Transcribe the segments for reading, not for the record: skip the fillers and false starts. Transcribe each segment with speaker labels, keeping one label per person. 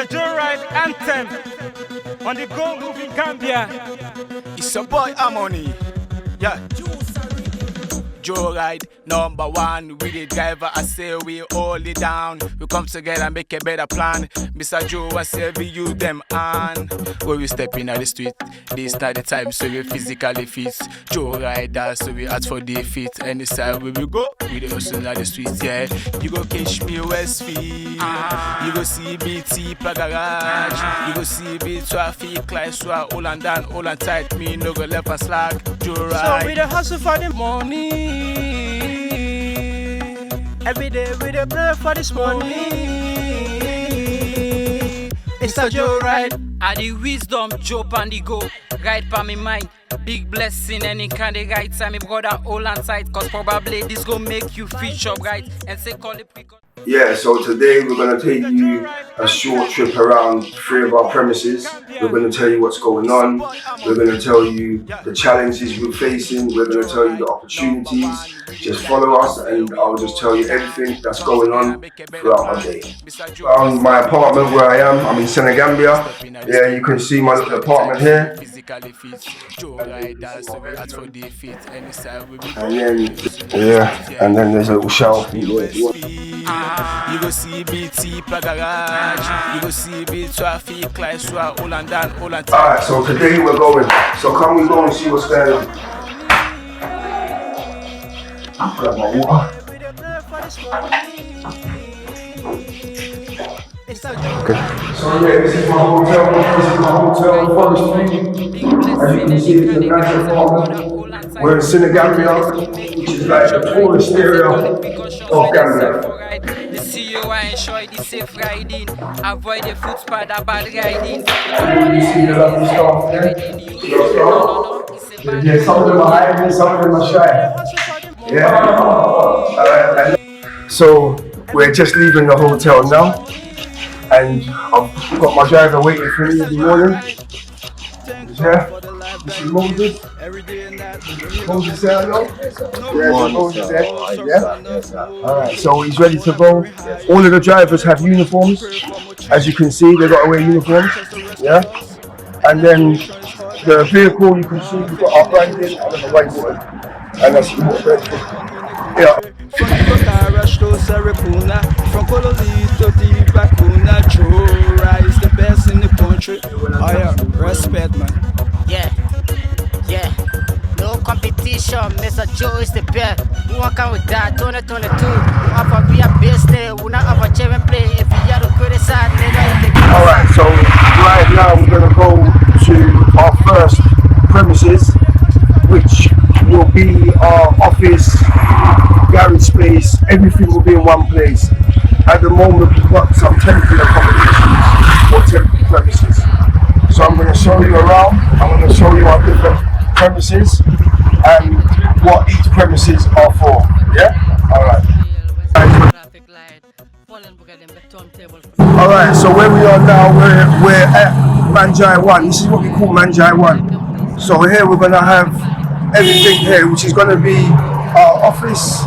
Speaker 1: a joyride anthem on the go moving Gambia.
Speaker 2: It's a boy Harmony. Yeah. Joyride #1 with the driver. I say we hold it down. We come together and make a better plan. Mr. Joe, I say we use them on. When we step in the street, this not the time, so we physically fit. Joyride, so we ask for defeat. Any side where we go, we the hustle on the streets, yeah. You go catch me Westfield. You go see BT Garage. You go see B traffic lights, so all and down, all and tight. Me no go left and slack. Joyride.
Speaker 1: So we the hustle for the money. Every day we the pray for this money. It's a joyride.
Speaker 3: I the wisdom, Joe and the go. Right by me mind. Big blessing, any kind of right time. Me brother all on sight. Cause probably this go make you feel sharp, right? And say call it precaution.
Speaker 4: Yeah, so today we're going to take you a short trip around 3 of our premises. We're going to tell you what's going on. We're going to tell you the challenges we're facing. We're going to tell you the opportunities. Just follow us and I'll just tell you everything that's going on throughout our day. My apartment where I am, I'm in Senegambia. Yeah, you can see my little apartment here. And then there's a little shower.
Speaker 2: You go see BT Garage. You go see B traffic lights, so all and down, all and down.
Speaker 4: Alright, so today we're going. So come we go and see what's going on. I've got my water. Okay. So yeah, this is my hotel. Forest Street. As you can see, it's a nice apartment. We're in Senegambia, which is like the tallest area of Gambia.
Speaker 3: The CEO I enjoy the safe riding. Avoid the footpath, the bad riding.
Speaker 4: You see the lovely staff there? Yeah, some of them are hiding, some of them are shy. Yeah. So we're just leaving the hotel now. And I've got my driver waiting for me in the morning. Yeah, this is Moses. Moses there, hello? Yeah, Moses there. Yeah? Alright, so he's ready to go. All of the drivers have uniforms. As you can see, they've got to wear uniforms. Yeah? And then the vehicle, you can see, we've got our branding and the white one. And that's the yeah.
Speaker 5: From Cololito to Bacuna, Jora is the best in the country. I respect, man.
Speaker 3: Yeah. No competition, Mr. Joe is the best. Who want come with that? 2022. Who offer be a business? Who not offer chairman play? If you have to criticize,
Speaker 4: alright, so right now we're going to go to our first premises, which will be our office, garage space. Everything will be in one place. At the moment, we've got some temporary accommodations or temporary premises. So I'm going to show you around. I'm going to show you our different premises and what each premises are for. Yeah? Alright. Alright, so where we are now, we're at Manjai 1. This is what we call Manjai 1. So here we're going to have everything here, which is going to be our office,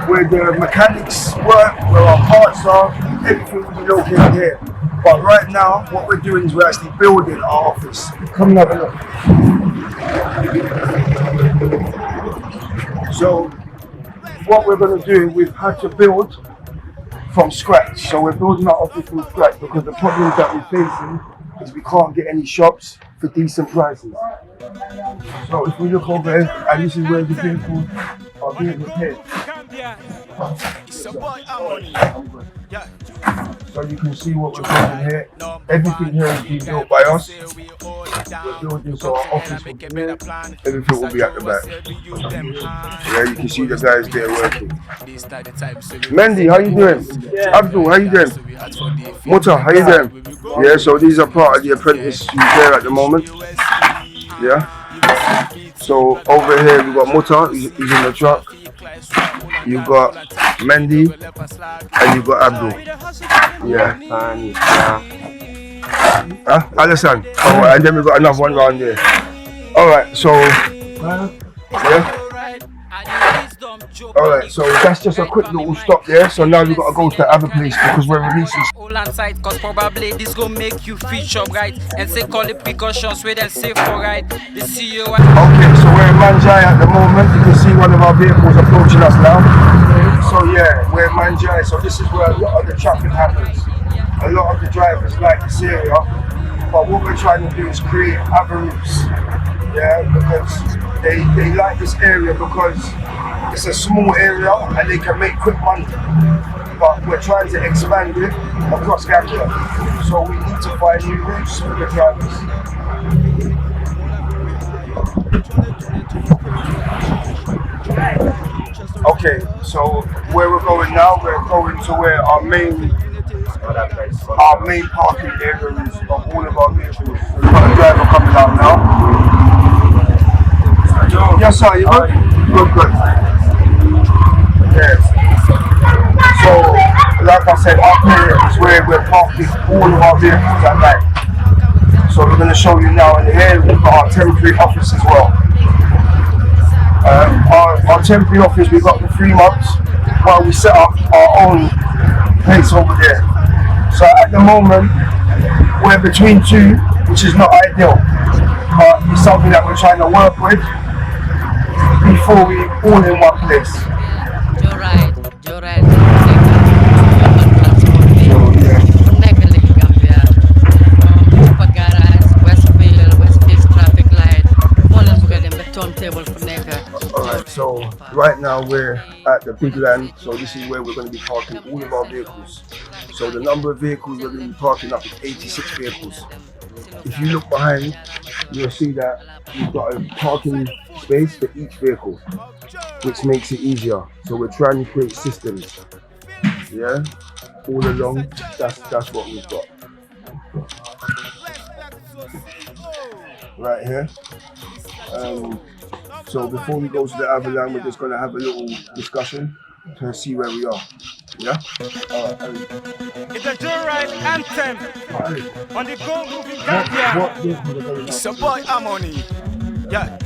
Speaker 4: where the mechanics work, where our parts are, everything will be located here. But right now, what we're doing is we're actually building our office. Come and have a look. So, what we're going to do, we've had to build from scratch. So we're building our office from scratch because the problems that we're facing is we can't get any shops for decent prices. So if we look over here, and this is where the vehicles are being repaired. So you can see what we're building here. Everything here is being built by us. We're building so our office will be here. Everything will be at the back. Yeah, you can see the guys there working. Mendy, how you doing? Yeah. Abdul, how you doing? Muta, how you doing? Yeah, so these are part of the apprentices who's there at the moment. Yeah. So over here we got Muta, he's in the truck. You got Mendy and you got Abdul. Yeah. Alison. Oh, and then we got another one around there. Alright, so yeah. Alright, so that's just a quick little stop there. So now we've got to go to the other place because we're releasing.
Speaker 3: All on site, cause probably this gon' make you feel shop, right? And say call the precautions with and safe for right. The CEO.
Speaker 4: Okay, so we're in Manjai at the moment. You can see one of our vehicles approaching us now. So yeah, we're in Manjai. So this is where a lot of the traffic happens. A lot of the drivers like this area, but what we're trying to do is create other routes. Yeah, because they like this area because it's a small area and they can make quick money. But we're trying to expand it across Gambia. So we need to find new routes for the drivers. Okay, so where we're going now, we're going to where our main parking area is of all of our vehicles. We've got a driver coming out now. Yes sir, you good? Good. Yes. So, like I said, up here is where we're parking all of our vehicles at night. So we're going to show you now, and here we've got our temporary office as well. Our temporary office we've got for 3 months while we set up our own place over there. So at the moment, we're between two, which is not ideal, but it's something that we're trying to work with before we all in one place.
Speaker 6: You're right.
Speaker 4: Alright, so right now we're at the big land, so this is where we're going to be parking all of our vehicles. So the number of vehicles we're going to be parking up is 86 vehicles. If you look behind, you'll see that we've got a parking space for each vehicle, which makes it easier. So we're trying to create systems, yeah, all along. That's what we've got right here. So before we go to the other land, we're just going to have a little discussion to see where we are. Yeah?
Speaker 1: It's a joyride anthem on the go moving Gambia.
Speaker 2: It's a boy Harmony. Yeah.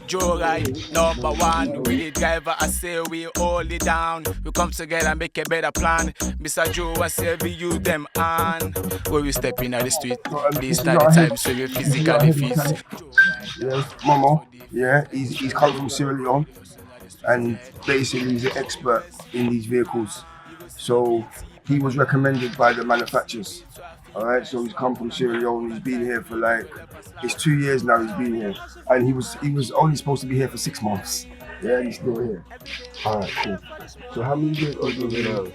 Speaker 2: Joyride number one. We the driver, I say we hold it down. We come together and make a better plan. Mr. Joe, I say we use them on. Where we step in at the street. This time the time so we physically fit.
Speaker 4: Yes, Momo. Yeah, he's come from Sierra Leone, and basically he's an expert in these vehicles. So he was recommended by the manufacturers. All right, so he's come from Sierra Leone. He's been here for it's 2 years now. He's been here, and he was only supposed to be here for 6 months. Yeah, and he's still here. All right, cool. So how many vehicles are we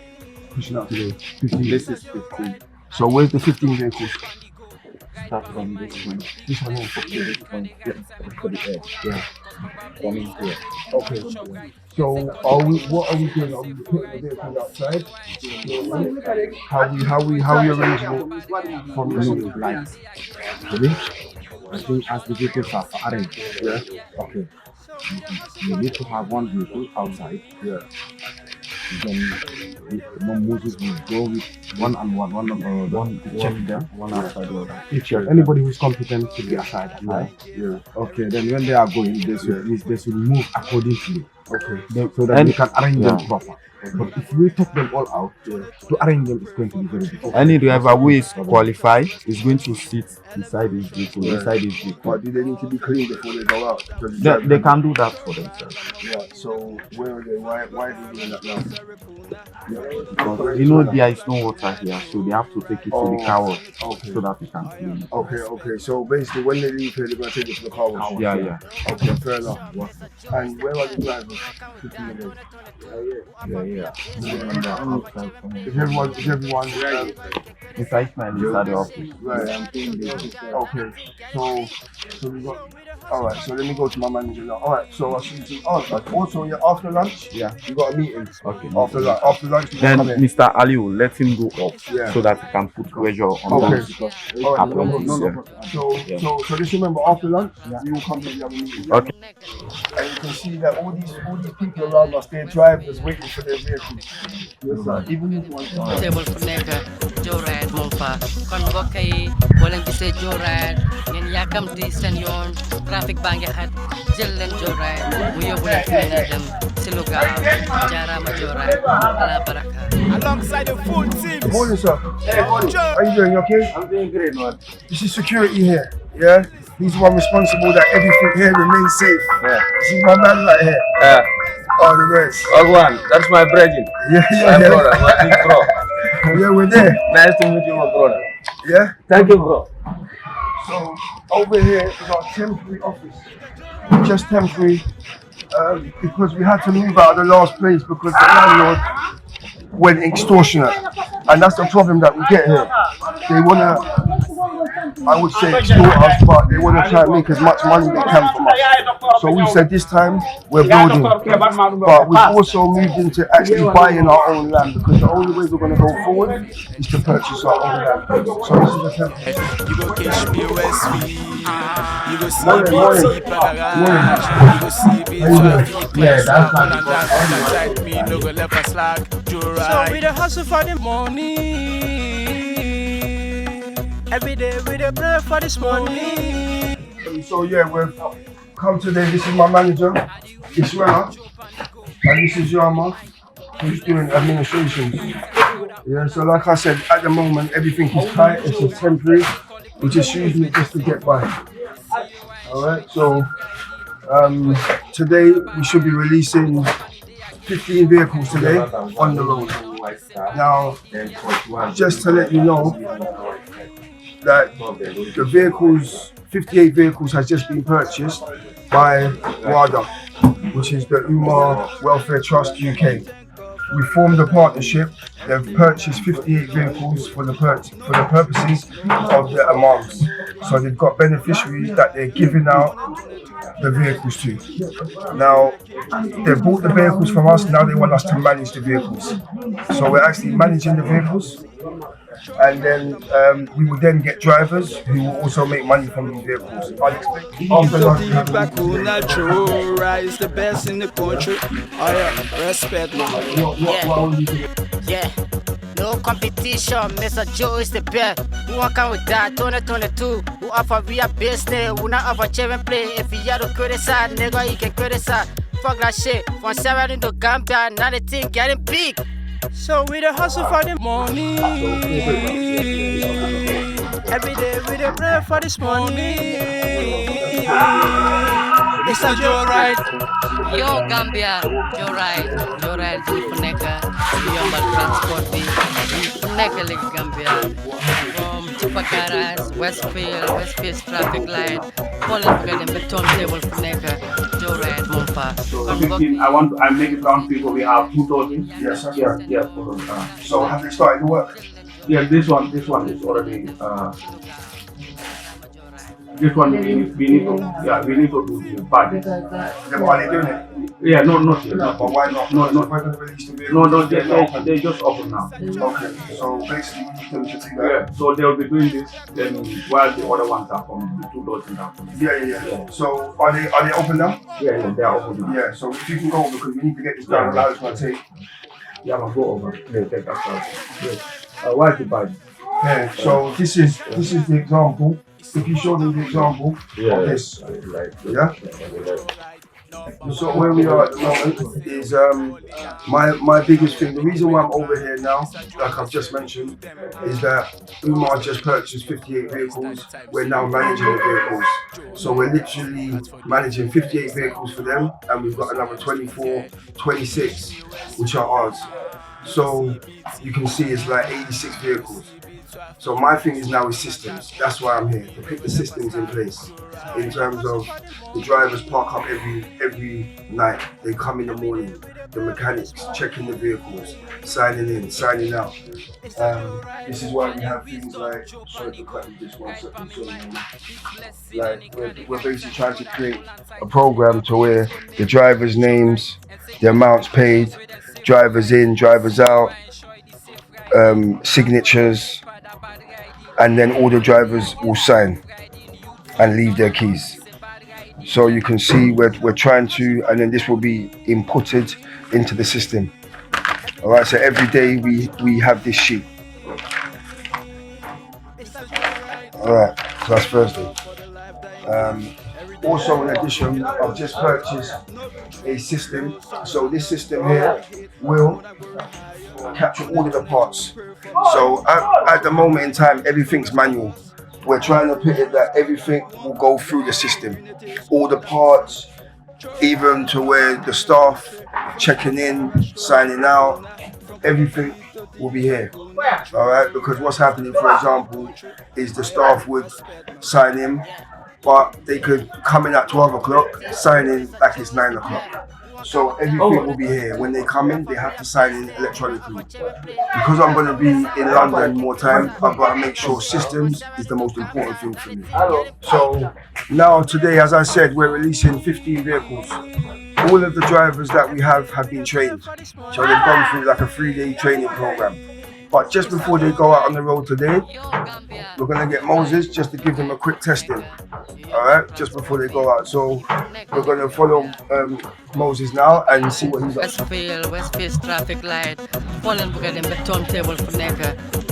Speaker 4: pushing out today? 15. This is 15. So where's the 15 vehicles?
Speaker 7: Start from this one.
Speaker 4: This one here.
Speaker 7: Okay, this one. Yeah, for the air.
Speaker 4: Yeah.
Speaker 7: One in here.
Speaker 4: Okay. So what are we doing? Are we putting the vehicles outside? How we arranging it from the city?
Speaker 7: Lines. Ready? I think as the vehicles are arranged.
Speaker 4: Yeah.
Speaker 7: Okay. You need to have one vehicle outside.
Speaker 4: Yeah.
Speaker 7: Then no Moses will go with one check there, one outside the other.
Speaker 4: Each other.
Speaker 7: Anybody who's competent to be aside.
Speaker 4: Yeah.
Speaker 7: Okay, then when they are going, they should move accordingly.
Speaker 4: Okay.
Speaker 7: So that we can arrange them proper. But if we take them all out, to arrange them is going to be very difficult.
Speaker 8: Any driver who is qualified is going to sit inside his vehicle,
Speaker 4: But do they need to be clean before they go out?
Speaker 8: They can do that for themselves.
Speaker 4: Yeah, so where are they? Why are they doing that now?
Speaker 8: Because there is no water here, so they have to take it to the car wash so that we can clean it.
Speaker 4: Okay. So basically, when they leave here, they're going to take it to the car wash.
Speaker 8: Yeah.
Speaker 4: Okay, fair enough. And where are the drivers?
Speaker 8: Yeah.
Speaker 4: Is everyone
Speaker 8: Inside the office.
Speaker 4: right? Okay. So we got. All right. So let me go to my manager now. All right. So I should do. Also, after lunch.
Speaker 8: Yeah.
Speaker 4: You got a meeting.
Speaker 8: Okay.
Speaker 4: After lunch.
Speaker 8: Then Mr. Ali will let him go off so that he can put pressure on them.
Speaker 4: All right. So just remember, after lunch, we will come to the other meeting.
Speaker 8: Okay.
Speaker 4: And you can see that all these people around us, they're drivers waiting for their vehicles. Yes, sir. Even if one
Speaker 6: Table for nigga. Joyride moom fa kon mbokk yi boo leen gisee Joyride ngeen yàkkamti seen yoon trafic baa ngi xat jël leen Joyride mu yóbbu leen fi ngeen a dem si lu gaaw jaaraama Joyride ala baraka.
Speaker 2: Alongside the full team.
Speaker 4: Good morning, sir. How you doing? You okay?
Speaker 7: I'm doing great, man.
Speaker 4: This is security here. Yeah? He's the one responsible that everything here remains safe.
Speaker 7: Yeah.
Speaker 4: This is my man right here.
Speaker 7: Yeah.
Speaker 4: Oh, the best.
Speaker 7: Ogwan, that's my brethren.
Speaker 4: Yeah,
Speaker 7: My brother, my big bro.
Speaker 4: Yeah, we're there.
Speaker 7: Nice to meet you, my brother.
Speaker 4: Yeah?
Speaker 7: Thank you, bro.
Speaker 4: So, over here is our temporary office. Just temporary. Because we had to move out of the last place because the landlord went extortionate. And that's the problem that we get here. They want to, I would say, extort us, but they want to try and make as much money they can from us. So we said this time we're building. But we've also moved into actually buying our own land because the only way we're going to go forward is to purchase our own land. So this is the template.
Speaker 2: You go catch me OSV. You go see
Speaker 4: Morning.
Speaker 2: BT Pagara. You go see BT
Speaker 7: Yeah, that's
Speaker 2: Pagara. And that me no go left us slack.
Speaker 3: So we the hustle for the money. Every day we the pray for this money.
Speaker 4: So yeah, we've come today. This is my manager, Ismail, and this is Yama, who's doing administration. Yeah, so like I said, at the moment everything is tight, it's just temporary. We just use it just to get by. Alright, so today we should be releasing 15 vehicles today on the road. Now, just to let you know that the vehicles, 58 vehicles has just been purchased by WADA, which is the Umar Welfare Trust UK. We formed a partnership. They've purchased 58 vehicles for the purposes of the imams. So they've got beneficiaries that they're giving out the vehicles to. Now, they bought the vehicles from us, now they want us to manage the vehicles. So we're actually managing the vehicles, and then we will then get drivers who will also make money from these vehicles.
Speaker 5: Is the best in the country. Respect,
Speaker 9: Yeah, no competition, Mr. Joe is the best. Who want come with that? 2022. Who offer real business? Who not offer cherry play? If you have to criticize, nigga, you can criticize. Fuck that shit. From 7 to Gambia, now the thing getting big.
Speaker 3: So we the hustle for the money. Every day we the pray for this money. Mr. Joyride.
Speaker 6: Yo Gambia, Joyride di fu nekk di yombal transport bi di fu nekk léegi Gambia from Chupa Garage, Westfield traffic light foo leen bëgg a dem ba turntable fu nekk Joyride moom fa.
Speaker 8: I make it round people. We have 2,000.
Speaker 4: Yes, that's
Speaker 8: Yeah,
Speaker 4: right.
Speaker 8: yeah.
Speaker 4: So have they started the work?
Speaker 8: Yeah, this one is already. This one we need to do the party.
Speaker 4: Yeah, but are they doing it?
Speaker 8: Yeah, not yet.
Speaker 4: But why not?
Speaker 8: No.
Speaker 4: Why not release the vehicles?
Speaker 8: No, they just open now.
Speaker 4: Okay, so basically we need them to do that.
Speaker 8: Yeah, so they will be doing this. Then while the other ones are coming, the 2,000 are coming.
Speaker 4: Yeah. So are they open now?
Speaker 8: Yeah, they are open now.
Speaker 4: Yeah. So if you can go over because we need to get this done. How it's gonna take.
Speaker 8: Yeah, I'll go over. Yeah, take that out. Yeah. Why the bike?
Speaker 4: Yeah. So this is the example. If you show them the example of this, yeah. So where we are at the moment is my biggest thing. The reason why I'm over here now, like I've just mentioned, is that Umar just purchased 58 vehicles. We're now managing the vehicles. So we're literally managing 58 vehicles for them, and we've got another 24, 26, which are ours. So you can see it's like 86 vehicles. So my thing is now is systems. That's why I'm here, to put the systems in place. In terms of the drivers park up every night. They come in the morning. The mechanics checking the vehicles, signing in, signing out. This is why we have things like, sorry to cut you this 1 second. So, like we're basically trying to create a program to where the drivers' names, the amounts paid, drivers in, drivers out, signatures, and then all the drivers will sign and leave their keys. So you can see we're trying to, and then this will be inputted into the system. All right, so every day we have this sheet. Alright, so that's Thursday. Also, in addition, I've just purchased a system. So this system here will capture all of the parts. So at the moment in time, everything's manual. We're trying to put it that everything will go through the system. All the parts, even to where the staff checking in, signing out, everything will be here. Alright, because what's happening, for example, is the staff would sign in, but they could come in at 12 o'clock, sign in like it's 9 o'clock. So everything will be here. When they come in, they have to sign in electronically. Because I'm going to be in London more time, I've got to make sure systems is the most important thing for me. So now today, as I said, we're releasing 15 vehicles. All of the drivers that we have been trained. So they've gone through like a 3-day training program. But just before they go out on the road today, we're going to get Moses just to give them a quick testing. Alright, just before they go out. So we're going to follow Moses now and see what he's up to.
Speaker 6: Westfield traffic light. Fallen buka dem be turntable fu nek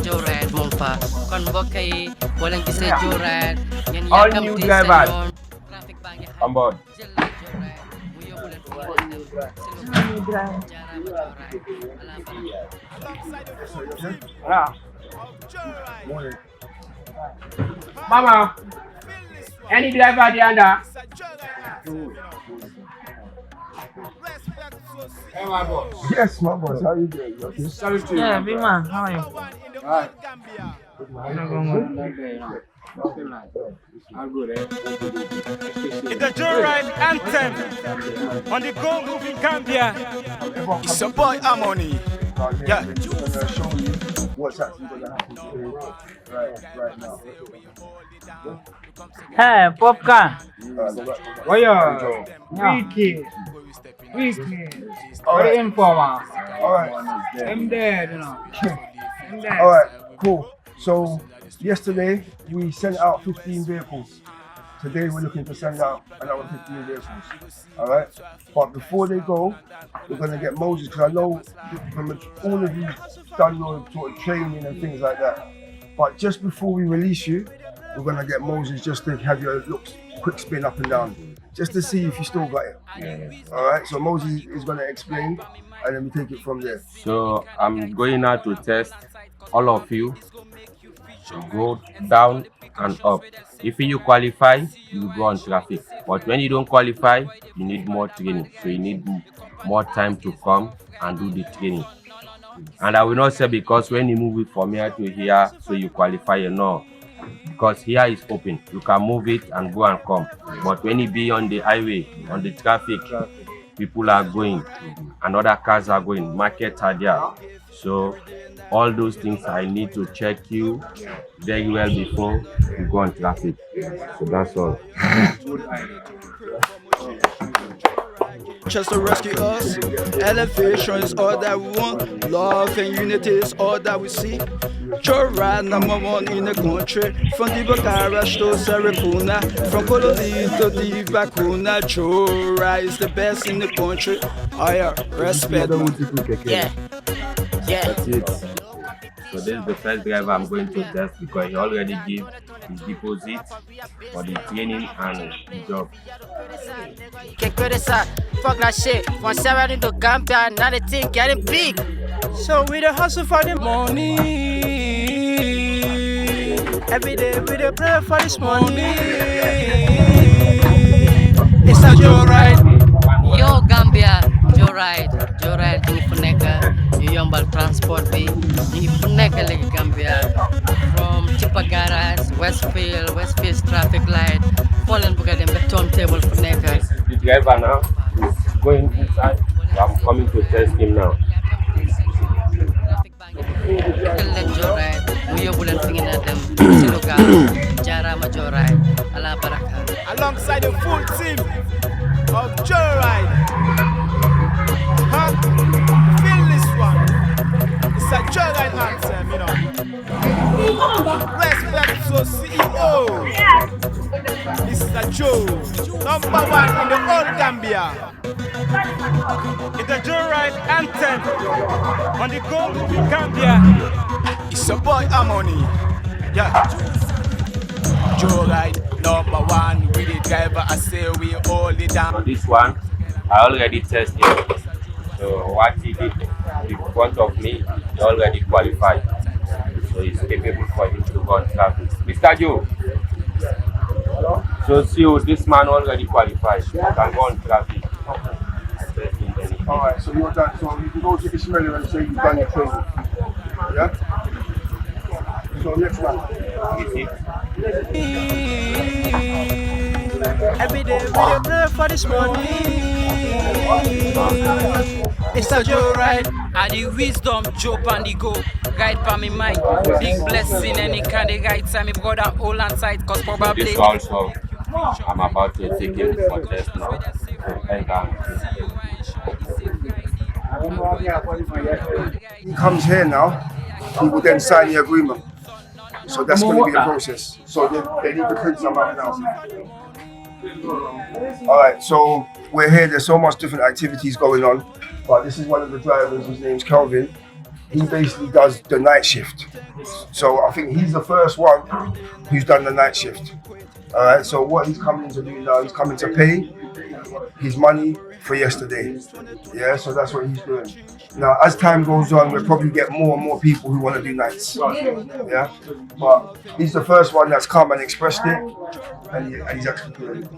Speaker 6: Joe Ride mon fa. Kon mbokk yi bo len gisee Joe Ride ngeen yakam ti seen traffic baa ngi
Speaker 7: On board.
Speaker 10: Mama, any driver the under? Hey, my boss.
Speaker 4: Yes, my boss. How you doing? You okay?
Speaker 10: Salute to you.
Speaker 11: Yeah, big man, how are you?
Speaker 10: Alright.
Speaker 1: It's the Joyride anthem on the Go Moving Gambia.
Speaker 2: It's a boy Harmony. Yeah.
Speaker 4: Show you what's actually going to happen today, right now.
Speaker 11: Hey, popcorn.
Speaker 10: Why you? Wiki. What the informer?
Speaker 4: Alright.
Speaker 10: I'm dead, you know. I'm dead.
Speaker 4: Alright, cool. So yesterday we sent out 15 vehicles. Today we're looking to send out another 15 vehicles. Alright? But before they go, we're gonna get Moses, because I know from all of you done your sort of training and things like that. But just before we release you, we're gonna get Moses just to have your quick spin up and down, just to see if you still got it. Yeah. Alright, so Moses is gonna explain and then we take it from there.
Speaker 7: So I'm going now to test all of you. Go down and up. If you qualify, you go on traffic. But when you don't qualify, you need more training. So you need more time to come and do the training. And I will not say because when you move it from here to here, so you qualify or no. Because here is open. You can move it and go and come. But when you be on the highway, on the traffic, people are going and other cars are going, markets are there. So all those things I need to check you very well before you go on traffic. So that's all.
Speaker 5: Just to rescue us. Elevation is all that we want. Love and unity is all that we see. Joyride #1 in the country. From the Bucharest to Sarapuna, from Cololi to the Bakuna. Joyride is the best in the country. I respect.
Speaker 9: Yeah. Yeah.
Speaker 7: That's it. So this is the first driver I'm going to test because he already gave his deposit for the training and the job.
Speaker 9: Fuck that shit. From Sarah into Gambia, now the thing getting big. So we the hustle for the money. Every day we the pray for this money. It's a Joyride.
Speaker 6: Yo Gambia, Joyride di fu nek ñu yombal transport bi ñi fu nek legi Gambia from Tipa Garage, Westfield traffic light, Fallen buka dem be turntable fu nek.
Speaker 7: The driver now is going inside. So I'm coming to test him now.
Speaker 6: Joyride mu yóbbu leen fi ngeen a dem ci lu gaaw jaaraama Joyride ala baraka.
Speaker 2: Alongside the full team of Joyride. Huh? Feel this one. It's a Joyride anthem, you know. Respect to CEO. This is a Joe, #1 in the whole Gambia.
Speaker 1: It's the Joyride anthem on the Go Moving Gambia.
Speaker 2: It's a boy Harmony. Yeah. Joe ride number one with the driver. I say we hold it down.
Speaker 7: So this one, I already tested. So what he did in front of me, he already qualified. So he's capable for him to go on traffic. Mr. Joe. So see you, this man already qualified. He can go on traffic.
Speaker 4: Alright, so you're done. So you can go to Ismail and say you've done your training. Yeah? So next one.
Speaker 5: Every day we dey pray for this money. It's a Joe ride.
Speaker 3: I the wisdom, Joe and the go. Guide for me mind. Big blessing, any kind of guide time. Me brother all on side, cause probably.
Speaker 7: This also, I'm about to take him for test now.
Speaker 4: He comes here now, he will then sign the agreement. So that's going to be the process. So they need to print something now. Alright, so we're here, there's so much different activities going on, but this is one of the drivers, his name's Kelvin. He basically does the night shift. So I think he's the first one who's done the night shift. Alright, so what he's coming to do now, he's coming to pay his money for yesterday. Yeah, so that's what he's doing. Now, as time goes on, we'll probably get more and more people who want to do nights. Yeah, but he's the first one that's come and expressed it, and he's actually doing it.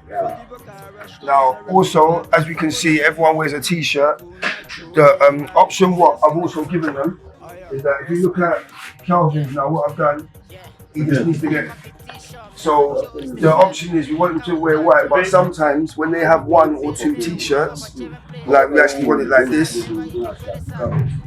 Speaker 4: Yeah. Now, also, as we can see, everyone wears a t-shirt. The option what I've also given them is that if you look at Calvin's now, what I've done, he just needs to get. So the option is we want them to wear white, but sometimes when they have one or two t-shirts, like we actually want it like this,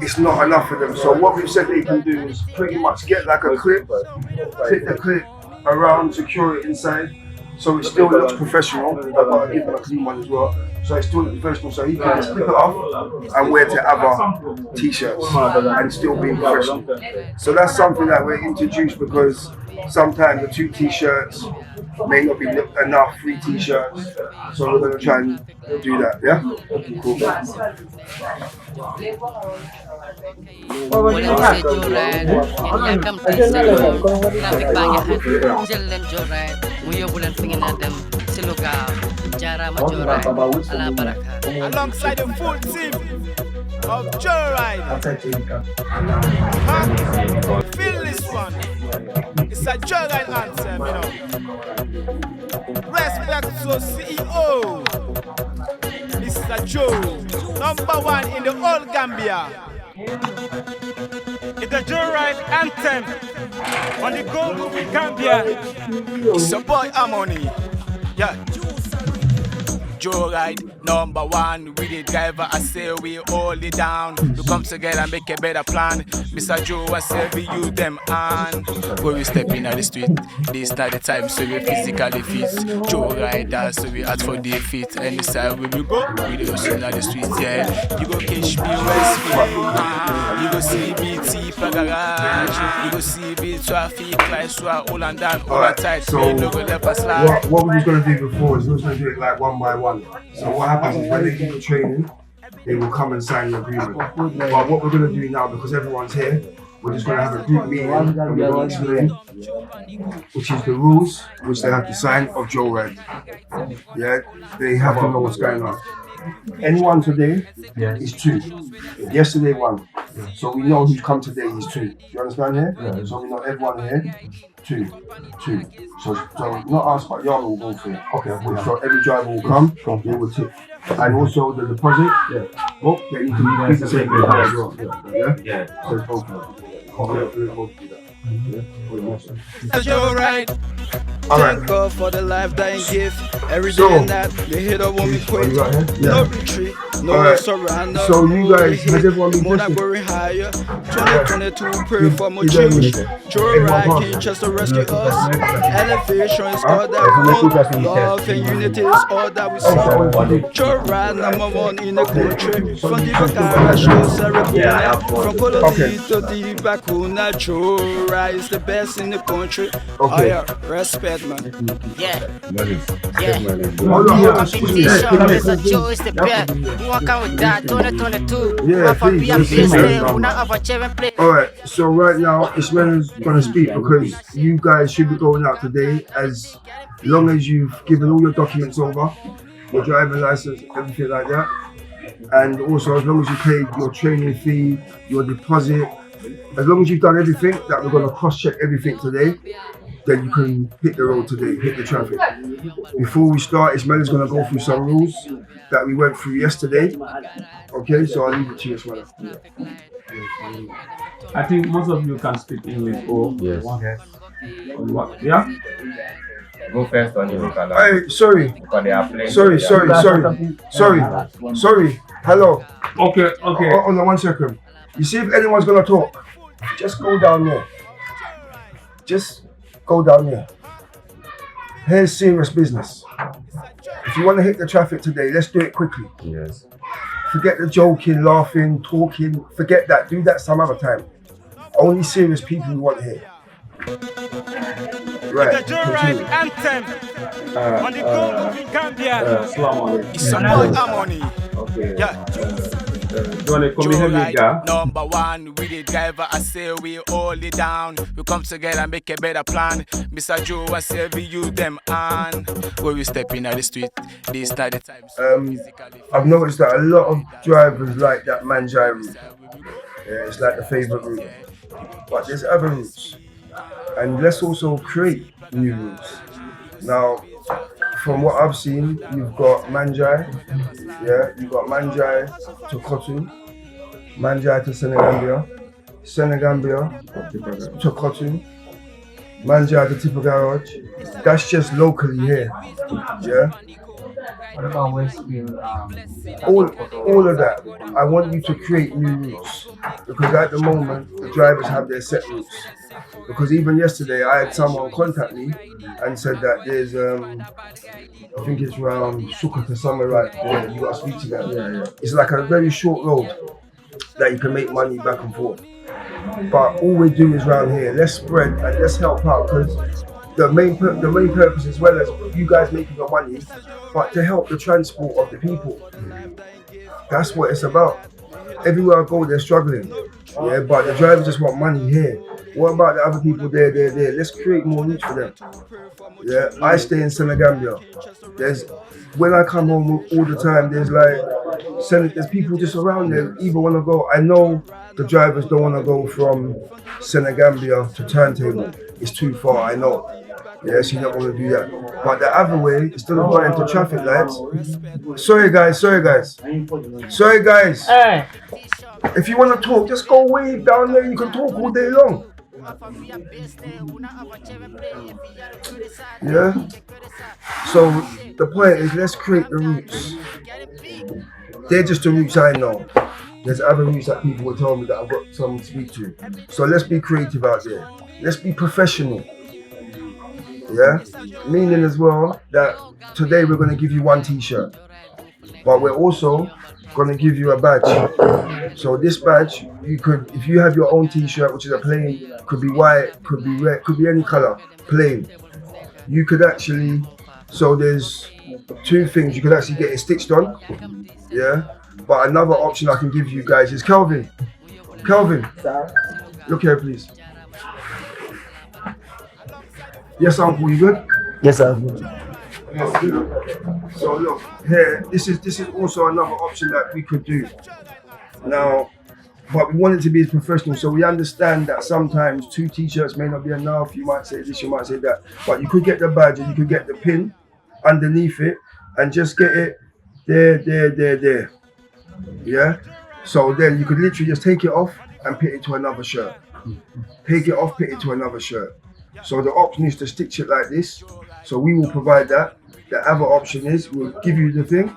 Speaker 4: it's not enough for them. So what we've said they can do is pretty much get like a clip, clip the clip around, secure it inside, so it still looks professional. I've got to give him a clean one as well. So it still looks professional, so he can just clip it off and wear to other t-shirts and still be professional. So that's something that we're introduced because sometimes the two t-shirts may not be enough, 3 t-shirts. So we're going to try and do that, yeah? Cool.
Speaker 6: Wala si Joran, yakam tayo traffic banyahan. Jalan Joran, muyo bulan pingin natin silugaw. Jara ma Joran, ala baraka.
Speaker 2: Alongside the full team of Joyride. Feel this one. It's a Joyride anthem, you know. Respect to CEO. Mr. Joe, #1 in the whole Gambia.
Speaker 1: It's a Joyride anthem on the go Gambia.
Speaker 2: It's a boy Harmony. Yeah. Joyride #1 with the driver. I say we hold it down. We come together and make a better plan. Mr. Joe, I say we use them and when we step in the street, this not the time so we physically fit. Joyride, so we ask for defeat. Any side we will go, we do in the street, yeah. You go catch me Westfield, you go see BT garage, you go see B traffic lights, so all and down, all and tight.
Speaker 4: So what we were going to do before is we were going to do it like one by one. So what happens is when they do the training, they will come and sign the agreement. But what we're going to do now, because everyone's here, we're just going to have a group meeting and we're going to explain, which is the rules which they have to sign of Joyride. Yeah, they have to know what's going on. Anyone today is 2. Yesterday 1. So we know who's come today is 2. Do you understand here? Yeah. So we know everyone here, 2. So not us, but y'all will go for it. Okay. So every driver will come, they will tip. And also the deposit, oh, they need to be the same as well. Yeah? So it's both of them.
Speaker 5: Joyride. Thank God for the life that He give. Every day and night, the hater won't be quit. No retreat, no surrender.
Speaker 4: So you guys, has everyone been
Speaker 5: more than going higher. 2022, pray for more change. Joyride can just to rescue us. Elevation is all that we want. Love and unity is all that we see. Joyride #1 in the country. From the Bakara show Sarapuna. From Colony to the Bakuna, Joyride. Jorai is the best in the country.
Speaker 4: Okay.
Speaker 5: Respect, man.
Speaker 9: Yeah.
Speaker 4: Yeah.
Speaker 9: No competition, Mr. Joe is the best. Who want come with that? 2022.
Speaker 4: Yeah,
Speaker 9: For
Speaker 4: please,
Speaker 9: be a
Speaker 4: just
Speaker 9: business,
Speaker 4: say
Speaker 9: who
Speaker 4: it.
Speaker 9: not have a chair and play.
Speaker 4: Alright, so right now Ismail's gonna speak because you guys should be going out today as long as you've given all your documents over, your driving license, everything like that. And also as long as you paid your training fee, your deposit, as long as you've done everything that we're gonna cross-check everything today, then you can hit the road today, hit the traffic. Before we start, Ismail is gonna go through some rules that we went through yesterday. Okay, so I'll leave it to you, Ismail.
Speaker 12: I think most of you can speak English. Oh,
Speaker 7: Yes.
Speaker 12: What? Yeah?
Speaker 7: Go first on your local
Speaker 4: Hey, sorry.
Speaker 7: because they are playing.
Speaker 4: Sorry. Hello.
Speaker 12: Okay.
Speaker 4: Hold on 1 second. You see, if anyone's gonna talk, just go down there. Just go down there. Here's serious business. If you want to hit the traffic today, let's do it quickly.
Speaker 7: Yes.
Speaker 4: Forget the joking, laughing, talking. Forget that. Do that some other time. Only serious people we want here. Right.
Speaker 1: The Joyride anthem on the Congo in Gambia.
Speaker 2: It's some boy harmony.
Speaker 12: Okay.
Speaker 2: Yeah.
Speaker 12: Joyride
Speaker 2: number one, we the driver. I say we hold it down. We come together and make a better plan. Mr. Joe, I say we use them on. When we step in the street, this not the time.
Speaker 4: I've noticed that a lot of drivers like that Manjai route. Yeah, it's like the favourite route. But there's other routes. And let's also create new routes. Now, from what I've seen, you've got Manjai, you've got Manjai to Kotu, Manjai to Senegambia to Kotu, Manjai to Tipper Garage. That's just locally here, yeah?
Speaker 11: What about Westfield?
Speaker 4: All of that. I want you to create new routes because at the moment the drivers have their set routes. Because even yesterday I had someone contact me and said that there's I think it's around Suka to somewhere right there. You got to speak to them. Yeah. It's like a very short road that you can make money back and forth. But all we do is round here. Let's spread and let's help out because the main purpose as well as you guys making your money, but to help the transport of the people. That's what it's about. Everywhere I go, they're struggling. Yeah, but the drivers just want money here. What about the other people there? Let's create more routes for them. Yeah, I stay in Senegambia. When I come home all the time, there's people just around there even want to go. I know the drivers don't want to go from Senegambia to Turntable. It's too far, I know. Yes, you don't want to do that. But the other way, instead of going into traffic lights, sorry guys.
Speaker 11: Hey.
Speaker 4: If you want to talk, just go way down there. You can talk all day long. Yeah. So the point is, let's create the routes. They're just the routes I know. There's other routes that people will tell me that I've got someone to speak to. So let's be creative out there. Let's be professional. Yeah? Meaning as well that today we're going to give you one t-shirt. But we're also going to give you a badge. So this badge, you could, if you have your own t-shirt, which is a plain, could be white, could be red, could be any color, plain. You could actually, so there's two things. You could actually get it stitched on. Yeah? But another option I can give you guys is Kelvin, look here please. Yes, uncle, you good?
Speaker 13: Yes, sir.
Speaker 4: Yes, good. So look, here, this is also another option that we could do. Now, but we want it to be as professional, so we understand that sometimes 2 t-shirts may not be enough. You might say this, you might say that. But you could get the badge and you could get the pin underneath it and just get it there. Yeah? So then you could literally just take it off and put it to another shirt. Take it off, put it to another shirt. So the option is to stitch it like this. So we will provide that. The other option is we'll give you the thing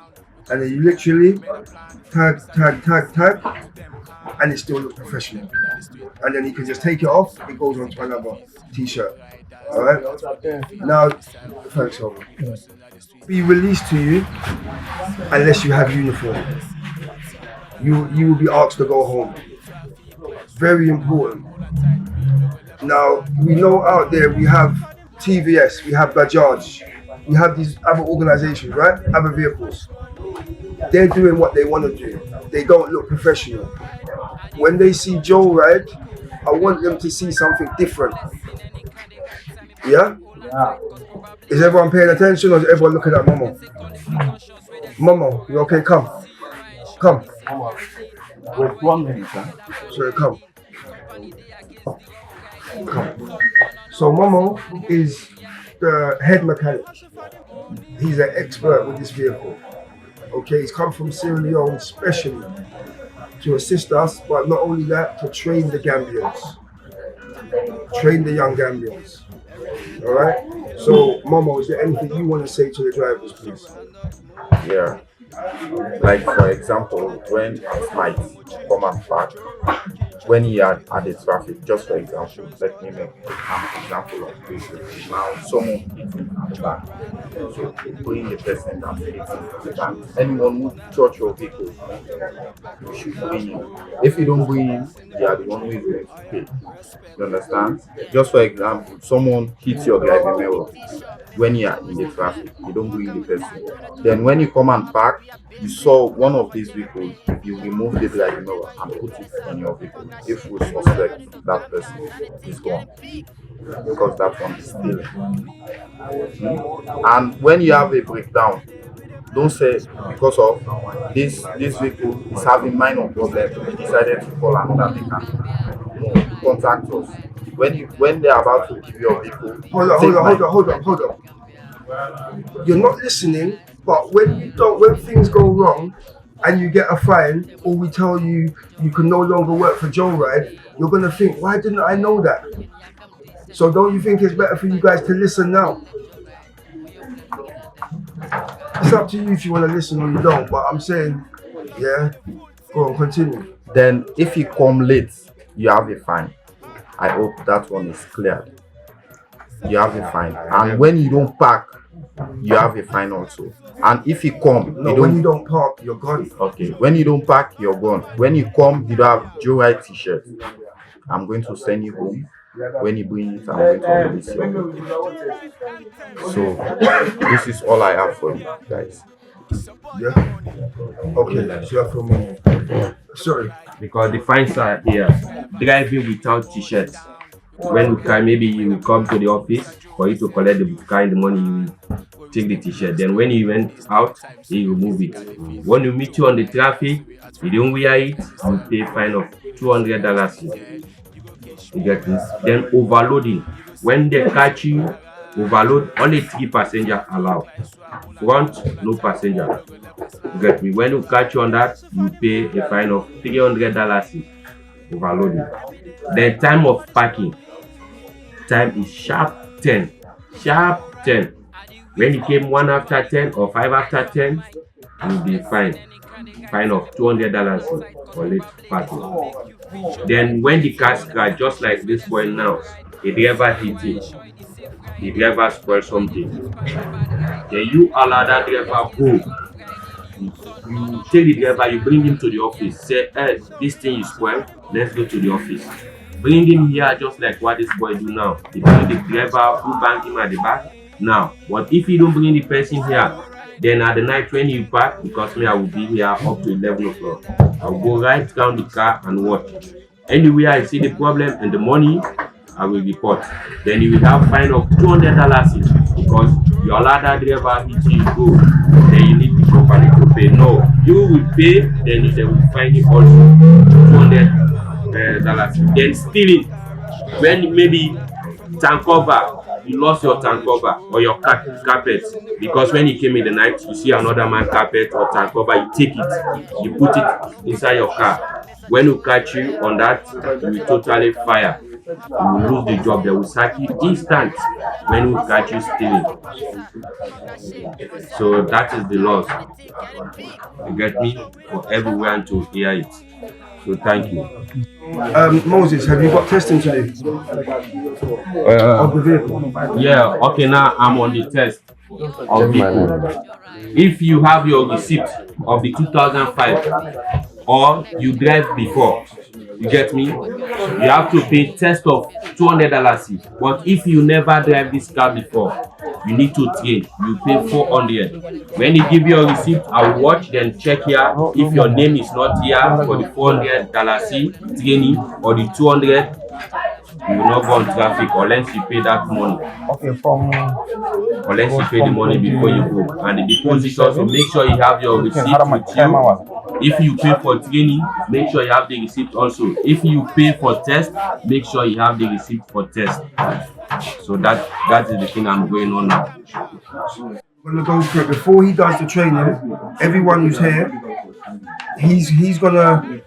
Speaker 4: and then you literally tag, and it still looks professional. And then you can just take it off, it goes onto another t-shirt. Alright? Now, thanks, Robert. Be released to you unless you have uniform. You will be asked to go home. Very important. Now, we know out there we have TVS, we have Bajaj, we have these other organizations, right? Other vehicles. They're doing what they want to do. They don't look professional. When they see Joe ride, I want them to see something different. Yeah? Is everyone paying attention or is everyone looking at Momo? Momo, you okay? Come.
Speaker 8: Wait 1 minute, huh?
Speaker 4: Sorry, come. So Momo is the head mechanic. He's an expert with this vehicle. Okay, he's come from Sierra Leone specially to assist us, but not only that, to train the Gambians. Train the young Gambians. Alright? So Momo, is there anything you want to say to the drivers, please?
Speaker 8: Yeah. Like for example, when it might come and park, when he had the traffic, just for example, let me make an example of this. Now someone hits him at the back. So bring the person that hits him at the back. Anyone who touch your vehicle, you should bring him. If you don't bring him, you are the one who is going to pay. You understand? Just for example, someone hits your driving mirror. When you are in the traffic, you don't bring the person. Then when you come and park, you saw one of these vehicles, you remove the driving mirror and put it on your vehicle. If we suspect that person is gone, because that one is stealing. And when you have a breakdown, don't say because of this vehicle is having minor problem, we decided to call another mechanic. No, contact us. When they are about to give your vehicle,
Speaker 4: Hold on. You're not listening, but when things go wrong and you get a fine, or we tell you you can no longer work for Joe Ride, you're gonna think, why didn't I know that? So don't you think it's better for you guys to listen now? It's up to you if you want to listen or you don't, but I'm saying, yeah, go on, continue.
Speaker 8: Then if you come late, you have a fine. I hope that one is clear. You have a fine. And when you don't park, you have a fine also. And if you come,
Speaker 4: when you don't park, you're gone.
Speaker 8: Okay. When you don't park, you're gone. When you come, you don't have Joe Ride t-shirt. I'm going to send you home. When you bring it, I'm going to release you. So this is all I have for you guys.
Speaker 4: Yeah. Okay. So for me. Sorry.
Speaker 7: Because the fines are here. Driving without t-shirt. When you can, maybe you will come to the office for you to collect the kind of money, you take the t-shirt. Then when you went out, you remove it. When you meet you on the traffic, you don't wear it, you pay a fine of $200. You get this? Then overloading. When they catch you, overload, only 3 passengers allowed. Front, no passenger. You get me? When you catch you on that, you pay a fine of $300. Overloading. Then time of parking. Time is sharp 10. Sharp 10. When you came 1 after 10 or 5 after 10, you'll be fined. Fine of $200 for late parking. Then when the car scratch, just like this boy now, the driver hit it. The driver spoiled something. Then you allow that driver go. You take the driver, you bring him to the office. Say, hey, this thing is spoiled. Let's go to the office. Bring him here just like what this boy do now. You bring the driver who bang him at the back. Now, what if you don't bring the person here? Then at the night when you park, because me I will be here up to 11 o'clock. I will go right down the car and watch. Anywhere I see the problem and the money, I will report. Then you will have fine of $200 because you allow that driver hit you go. Then you need the company to pay. No, you will pay, then they will fine you also $200. Then stealing, when maybe tank cover, you lost your tank cover or your carpet, because when you came in the night, you see another man carpet or tank cover, you take it, you put it inside your car. When you catch you on that, you will totally fire. You will lose the job. They will sack you instant when we catch you stealing. So that is the laws. You get me? For everyone to hear it. So thank you.
Speaker 4: Moses, have you got testing today? Of the vehicle?
Speaker 7: Yeah, okay, now I'm on the test of vehicle. If you have your receipt of the 2005 or you drive before, You get me? You have to pay test of $200 each. But if you never drive this car before, you need to train. You pay $400. When you give your receipt, I will watch, then check here. If your name is not here for the $400 training or the 200, you will not go on traffic unless you pay that money.
Speaker 4: Okay, from
Speaker 7: Unless you pay the money before you go. And the deposit also, make sure you have your receipt with you. If you pay for training, make sure you have the receipt also. If you pay for test, make sure you have the receipt for test. So that is the thing I'm going on now.
Speaker 4: I'm gonna go through it. Before he does the training, everyone who's here, he's gonna,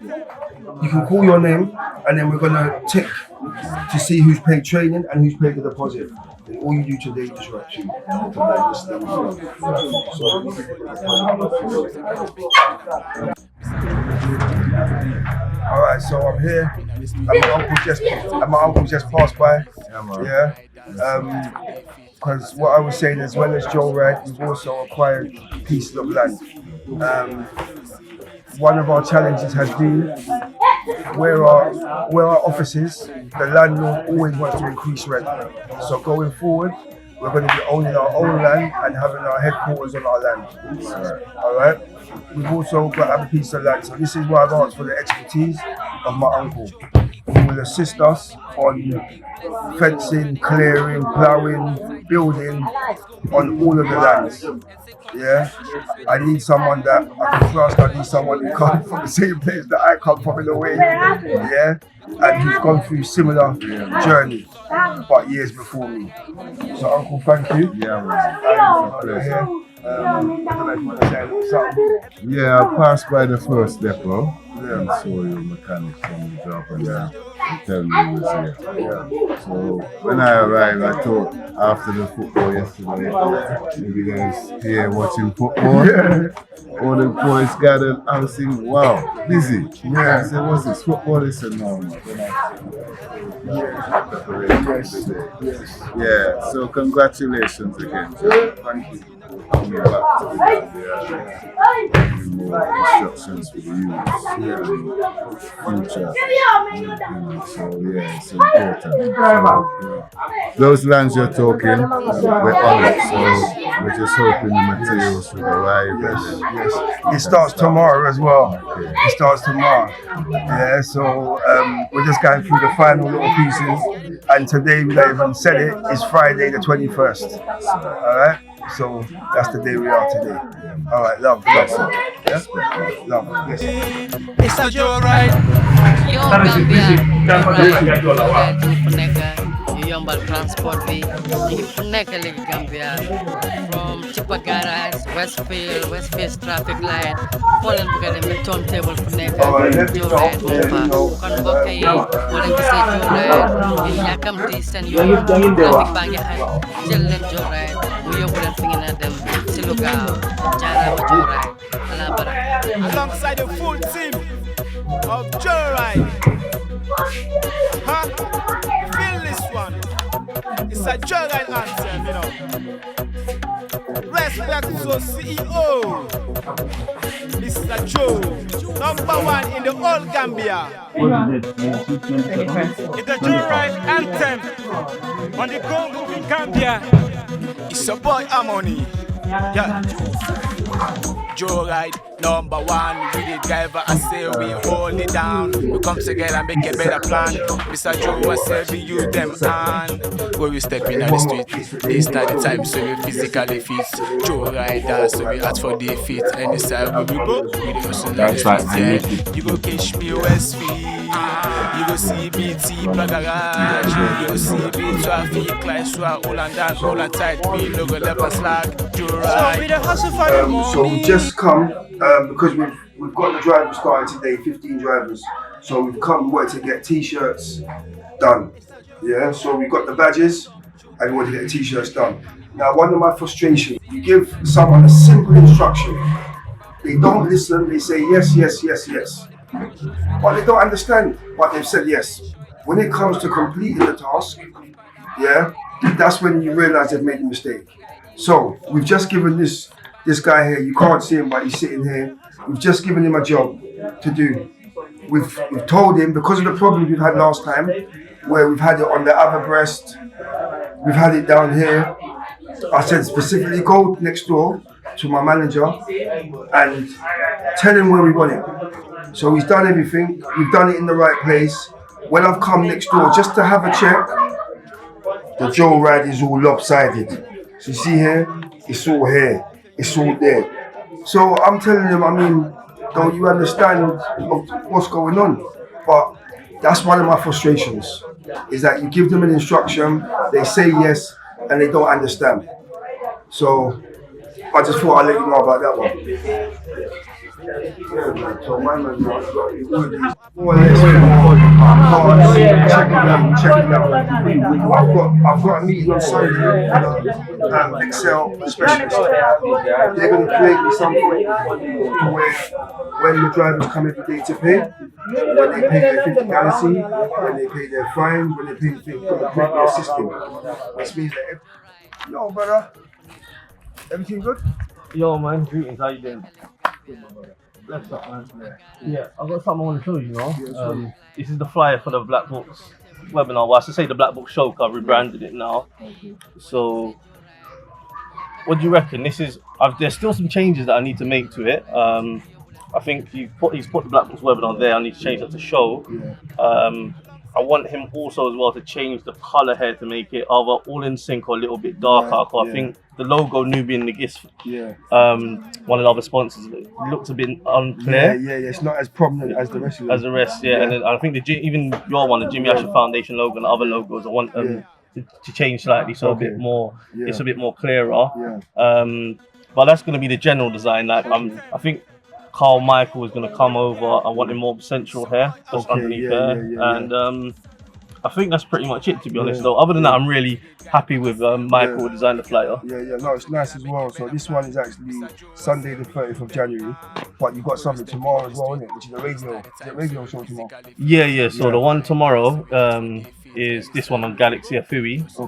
Speaker 4: you can call your name and then we're gonna tick to see who's paid training and who's paid the deposit. And all you do today is just write two. Alright, so I'm here and my uncle just passed by. Yeah. Because what I was saying, as well as Joe Ride, we've also acquired pieces of land. One of our challenges has been where our offices, the landlord always wants to increase rent. So going forward, we're going to be owning our own land and having our headquarters on our land. All right. We've also got a piece of land. So this is why I've asked for the expertise of my uncle, who will assist us on fencing, clearing, ploughing, building on all of the lands. Yeah, I need someone that I can trust. I need someone who comes from the same place that I come from in a way. Yeah, and who's gone through similar journey, but years before me. So, Uncle, thank you.
Speaker 13: Yeah, man.
Speaker 4: I don't know if you want to say a little something.
Speaker 13: Yeah, I passed by the first depot and saw your mechanics from the job and tell me he was here. So when I arrived, I thought after the football yesterday, maybe guys here watching football. All the boys gathered. I was thinking, wow, busy. I said, what's this football? They said, no. Yeah, so congratulations again. Thank you. Coming back to the more instructions for the youth future. So yeah, it's important. So, those lands you're talking, we're on it. So we're just hoping the materials should arrive.
Speaker 4: Yes. It starts tomorrow as well. Okay. It starts tomorrow. Yeah, so we're just going through the final little pieces. And today, we don't even said it, it's Friday the 21st. Alright? So that's the day we are today. Alright, love. Yeah? Love. Yes.
Speaker 3: It's a Joe Ride.
Speaker 6: Yo, Gambia. Yombal transport bi nek legi Gambia from Chipa Garage, Westfield traffic light folen bu gade met turntable fu nek Joe Ride kon mbokk yi wala gisee Joe Ride yakam di sen yoon traffic bangi xay jël leen Joe Ride mu yóbbu leen fi ngeen dem ci lu gaaw jaarama Joe Ride ala baraka
Speaker 2: alongside the full team of Joe Ride. Feel this one. It's a Joe Ride anthem, you know. Respect to CEO. Mr. Joe, #1 in the whole Gambia.
Speaker 1: It's a Joe Ride anthem on the Congo in Gambia.
Speaker 2: It's a boy Harmony. Yeah. Joe Ride, #1, we the driver, I say we hold it down. We come together and make a better plan. Mr. Joe, I say we use them and when we step in on the street, this not the time so we physically fit. Joe Rider, so we ask for defeat. Any side where we go, we the hustle.
Speaker 7: That's right, I need it.
Speaker 2: You go catch me Westfield, you go see BT Garage, you go see B traffic lights, so all and down, all and tight, we no go left us slack. Joe
Speaker 3: So we the hustle for the money.
Speaker 4: So we just come because we've got the drivers starting today, 15 drivers. So we've come to get t-shirts done. Yeah, so we've got the badges and we want to get the t-shirts done. Now, one of my frustrations, you give someone a simple instruction, they don't listen, they say yes, yes, yes, yes. But they don't understand what they've said yes. When it comes to completing the task, yeah, that's when you realize they've made a mistake. So we've just given this guy here, you can't see him, but he's sitting here. We've just given him a job to do. we've told him, because of the problem we've had last time, where we've had it on the other breast, we've had it down here. I said specifically go next door to my manager and tell him where we want it. So he's done everything, we've done it in the right place. When I've come next door just to have a check, the Joe ride is all lopsided. So you see here, it's all here, it's all there. So I'm telling him, I mean, don't you understand what's going on? But that's one of my frustrations, is that you give them an instruction, they say yes, and they don't understand. So I just thought I'd let you know about that one. So my man, more or less, checking out. I've got a meeting on Sunday with Excel specialist. They're going to create me something where when the drivers come every day to pay, when they pay their 50 galaxy, when they pay their fine, when they pay the thing, going to create their system. Which means that, yo brother, everything good?
Speaker 14: Yo man, greetings, how you doing? Bless up man. Yeah, I've got something I want to show you, this is the flyer for the Black Books webinar. Well, I should say the Black Book Show, because I've rebranded it now. So, what do you reckon? There's still some changes that I need to make to it. I think he's put the Black Books webinar there. I need to change that to show. I want him also as well to change the color here to make it either all in sync or a little bit darker. I think the logo Nubian Nagis, one of the other sponsors, looks a bit unclear.
Speaker 4: Yeah, it's not as prominent as the rest of them.
Speaker 14: As the rest, and then I think even your one, the Jimmy Asher Foundation logo and the other logos, I want to change slightly, so a bit more. It's a bit more clearer. But that's going to be the general design. Like I think Carl Michael is going to come over. I want him more central here, just underneath there. And I think that's pretty much it, to be honest. Though, other than that, I'm really happy with Michael who designed the flyer.
Speaker 4: No, it's nice as well. So this one is actually Sunday the 30th of January, but you've got something tomorrow as well, isn't it? Which is a radio show tomorrow.
Speaker 14: So the one tomorrow is this one on Galaxy Afui. So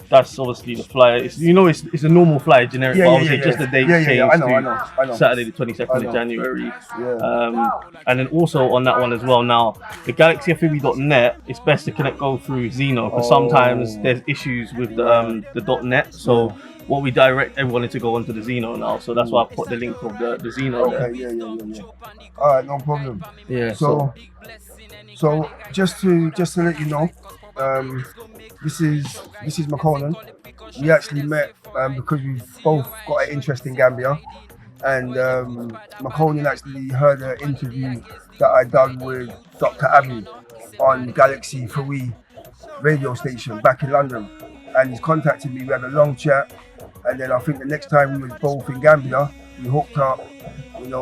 Speaker 14: that's obviously the flyer. It's a normal flyer, generic, but obviously just the date changed
Speaker 4: I know.
Speaker 14: Saturday the 22nd of January. And then also on that one as well, now the GalaxyFB.net, it's best to go through Zeno, because sometimes there's issues with the .net. So what we direct everyone to go onto the Zeno now. So that's why I put the link of the Zeno there.
Speaker 4: All right, no problem. So just to let you know, this is McConan. We actually met because we've both got an interest in Gambia, and McConan actually heard an interview that I done with Dr. Abu on Galaxy Free radio station back in London, and he's contacted me. We had a long chat, and then I think the next time we were both in Gambia, we hooked up,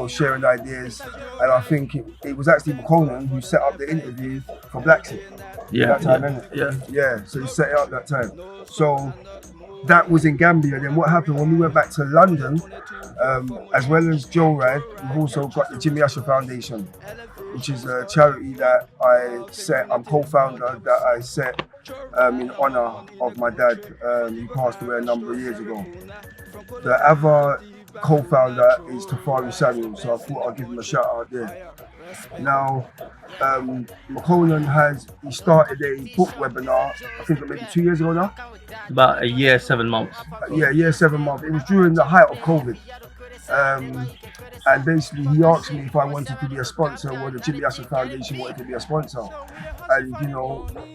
Speaker 4: sharing ideas, and I think it was actually McConan who set up the interview for Black Sea. So he set it up that time. So that was in Gambia. Then what happened when we went back to London, as well as Joe Ride, we've also got the Jimmy Asher Foundation, which is a charity that I'm co-founder, that I set in honor of my dad, who passed away a number of years ago. The other co-founder is Tafari Samuel, so I thought I'd give him a shout out there. Now, McConan he started a book webinar, I think maybe 2 years ago now.
Speaker 14: About a year, 7 months.
Speaker 4: Year, 7 months. It was during the height of COVID. And basically he asked me if I wanted to be a sponsor, or the Jimmy Asher Foundation wanted to be a sponsor. And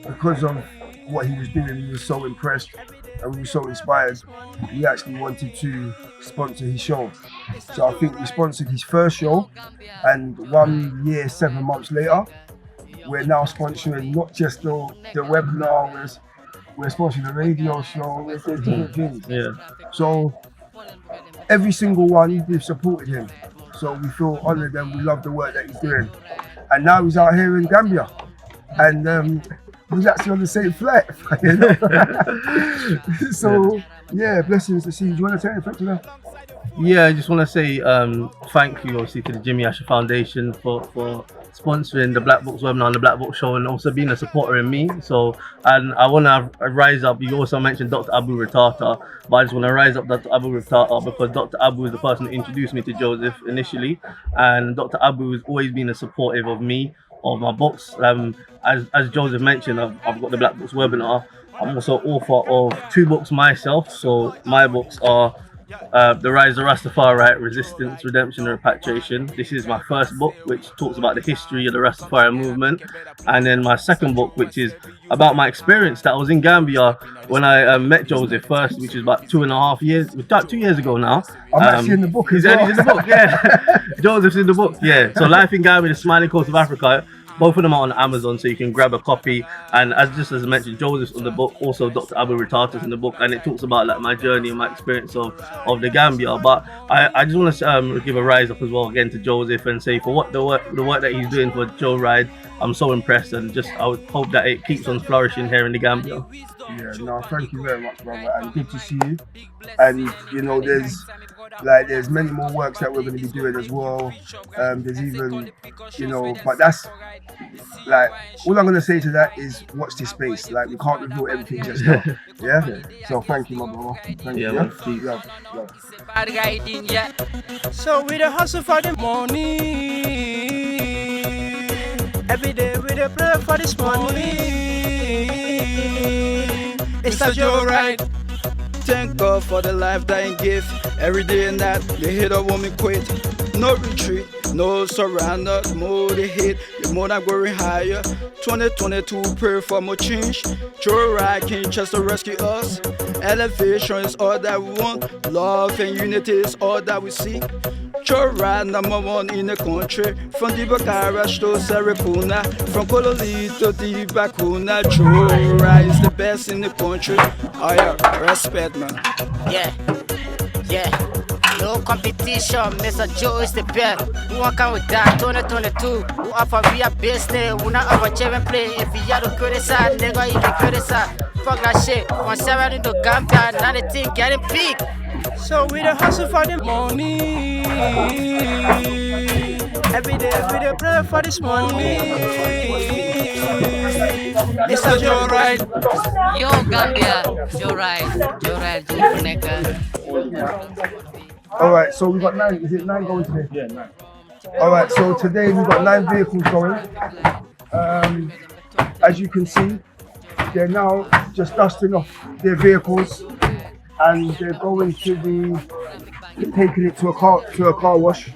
Speaker 4: because of what he was doing, he was so impressed and we were so inspired, he actually wanted to sponsor his show. So I think we sponsored his first show, and 1 year, 7 months later, we're now sponsoring not just the webinar, we're sponsoring the radio show, we're doing different things. So every single one, we've supported him. So we feel honoured and we love the work that he's doing. And now he's out here in Gambia. And he's actually on the same flight. So Yeah, blessings to see you. Do you want to say anything to them?
Speaker 14: Yeah, I just want to say thank you, obviously, to the Jimmy Asher Foundation for sponsoring the Black Books webinar and the Black Book Show, and also being a supporter in me. So, and I want to rise up. You also mentioned Dr. Abu Ratata, but I just want to rise up Dr. Abu Ratata because Dr. Abu is the person who introduced me to Joseph initially, and Dr. Abu has always been a supportive of me, of my books. As Joseph mentioned, I've got the Black Books webinar. I'm also author of 2 books myself. So my books are The Rise of Rastafari, Resistance, Redemption and Repatriation. This is my first book, which talks about the history of the Rastafari movement. And then my second book, which is about my experience that I was in Gambia when I met Joseph first, which is about 2.5 years, about 2 years ago now.
Speaker 4: I'm actually in the book as
Speaker 14: well.
Speaker 4: well.
Speaker 14: He's in the book, yeah. Joseph's in the book, yeah. So Life in Gambia, The Smiling Coast of Africa. Both of them are on Amazon, so you can grab a copy. And as I mentioned, Joseph's on the book, also Dr. Abu Ratata's in the book, and it talks about like my journey and my experience of the Gambia. But I just want to give a rise up as well again to Joseph and say for what the work that he's doing for Joe Ride, I'm so impressed, and just I would hope that it keeps on flourishing here in the Gambia.
Speaker 4: Yeah, no, thank you very much, brother, and good to see you. And you know, there's many more works that we're going to be doing as well. There's even, you know, but that's like all I'm going to say to that is watch this space. Like we can't reveal everything just now. Yeah. So thank you, my brother. Thank you. Yeah.
Speaker 5: So we the hustle for the money. Every day we the pray for this money. It's not your right. Thank God for the life that He give. Every day and night, they hate a woman quit. No retreat, no surrender, more they hate. The more I'm going higher. 2022, pray for more change. Joe Ride can just to rescue us. Elevation is all that we want. Love and unity is all that we seek. Joe Ride #1 in the country. From the Bakarash to Serapuna. From Kololi to the Bakuna. Joe Ride is the best in the country. Oh yeah, respect, man.
Speaker 9: Yeah. No competition, Mr. Joe is the best. Who can with that? 2022. Who offer via business? Who not offer chairman play? If you are to criticize, nigga, you can criticize. Fuck that shit. From 7 to Gambia, now the thing getting big.
Speaker 5: So we the hustle for the money. Every day we the pray for this money. It's not your right.
Speaker 6: Yo Gambia, Joe Ride, nigga.
Speaker 4: All right, so we got 9. Is it 9 going today? Yeah, 9. All right, so today we've got 9 vehicles going. As you can see, they're now just dusting off their vehicles, and they're going to be taking it to a car wash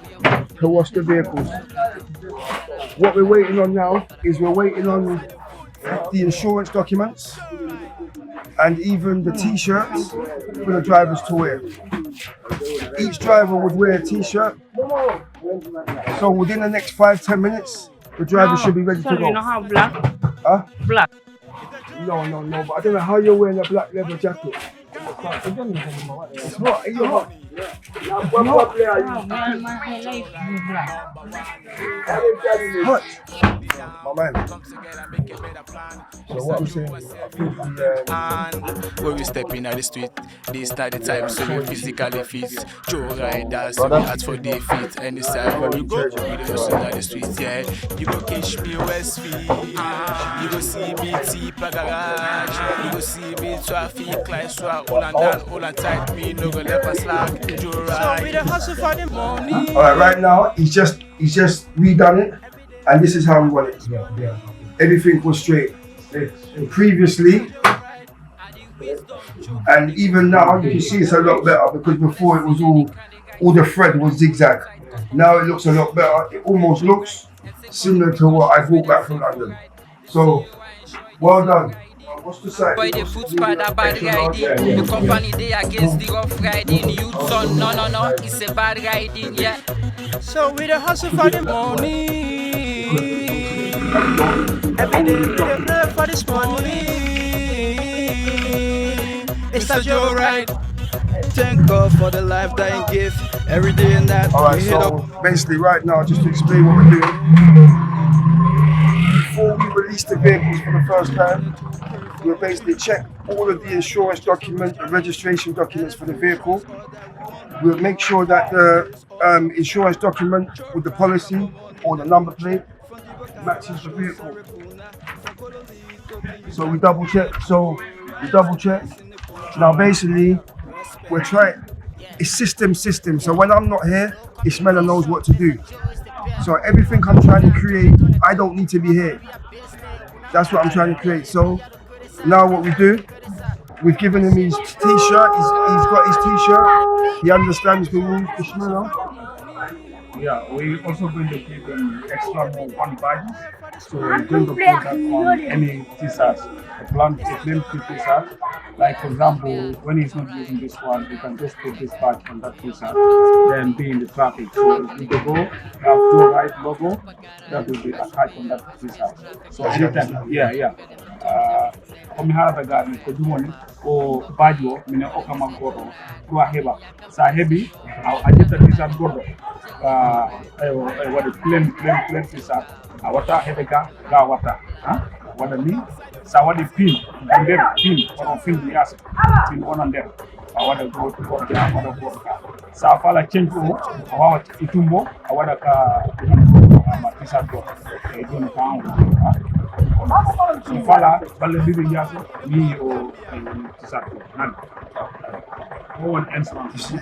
Speaker 4: to wash the vehicles. What we're waiting on now is we're waiting on the insurance documents and even the t-shirts for the drivers to wear. Each driver would wear a t-shirt. So within the next 5-10 minutes, the driver should be ready to go.
Speaker 15: You don't have black?
Speaker 4: Huh?
Speaker 15: Black.
Speaker 4: No, but I don't know how you're wearing a black leather jacket. It's not. You're hot. Hot. My man. So what I'm saying is, I think
Speaker 2: when we step in at the street, this not the time, so we physically fit. Joe riders, so we ask for their feet. And this time when we go, we don't hustle at the street, yeah. You go catch me Westfield, you go see me Tipa Garage, you go see me traffic lights, so all and down, all and tight, me no go let us slack. Joe ride.
Speaker 5: So we the hustle for the money.
Speaker 4: Alright, right now he's just redone it, and this is how we want it. Everything was straight. Previously, and even now you can see it's a lot better, because before it was all the thread was zigzag. Now it looks a lot better. It almost looks similar to what I brought back from London. So, well done. What's the site?
Speaker 3: Boy, the foot squad a bad riding. The company they against the rough riding. Youth son, no, it's a bad riding, yeah.
Speaker 5: So we the hustle for the money. Every day we the pray for this money. It's not your right. Thank God for the life that He give. Every day and night.
Speaker 4: Alright, so basically right now, just to explain what we're doing. Before we release the vehicles for the first time, we'll basically check all of the insurance documents, the registration documents for the vehicle. We'll make sure that the insurance document with the policy or the number plate matches the vehicle. So we double check. Now basically, we're trying. It's system. So when I'm not here, Ismaila knows what to do. So everything I'm trying to create, I don't need to be here. That's what I'm trying to create. So now what we do, we've given him his t-shirt. He's got his t-shirt. He understands the rules. Ismaila.
Speaker 12: Yeah, we also going to give them extra more one badge. So we're going to put that on any t-shirts. A plain t-shirt. Like for example, when he's not using this one, we can just put this badge on that t-shirt, then be in the traffic. So if we go, have Joe Right logo, that will be attached on that t-shirt. So anytime, kami harata gani ko dumoni ko bajo mine okama goto ko heba sa hebi a jetta t-shirt goto wadi plain t-shirt a wata hebe ga wata wada ni sa wadi pin on fin yas pin on der a wada go sa fala change o wawa itumbo a wada ka ma t-shirt go e don ka so fala balle bibi yaso ni o t-shirt nan one instance.
Speaker 1: It's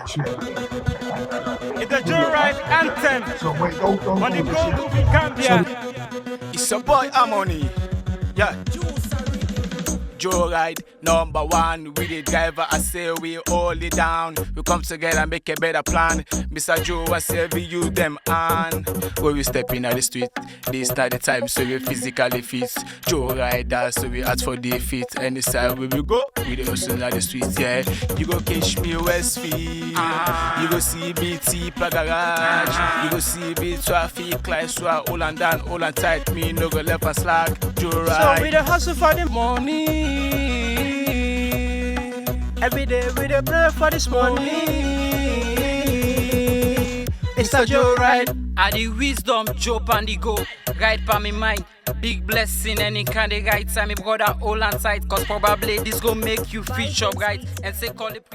Speaker 1: the Joyride anthem.
Speaker 4: So wait, don't
Speaker 1: on the Go Moving Gambia.
Speaker 2: It's a boy Harmony. Yeah. Joyride #1 with the driver. I say we hold it down. We come together and make a better plan. Mr. Joe, I say we use them on. When we step in the street, this not the time so we physically fit. Joyride, so we ask for defeat. Any side we will go, we the hustle in the street, yeah. You go catch me Westfield. You go see BT Garage. You go see B traffic lights, so all and down, all and tight. Me no go left and slack. Joyride.
Speaker 3: So we the hustle for the money. Every day we dey pray for this money. Mr. Joyride, I the wisdom, Joe Pandigo. Guide pa me mind, big blessing any kind of guide. Time me brother all on tight, cause probably this go make you feel sharp, right? And say call it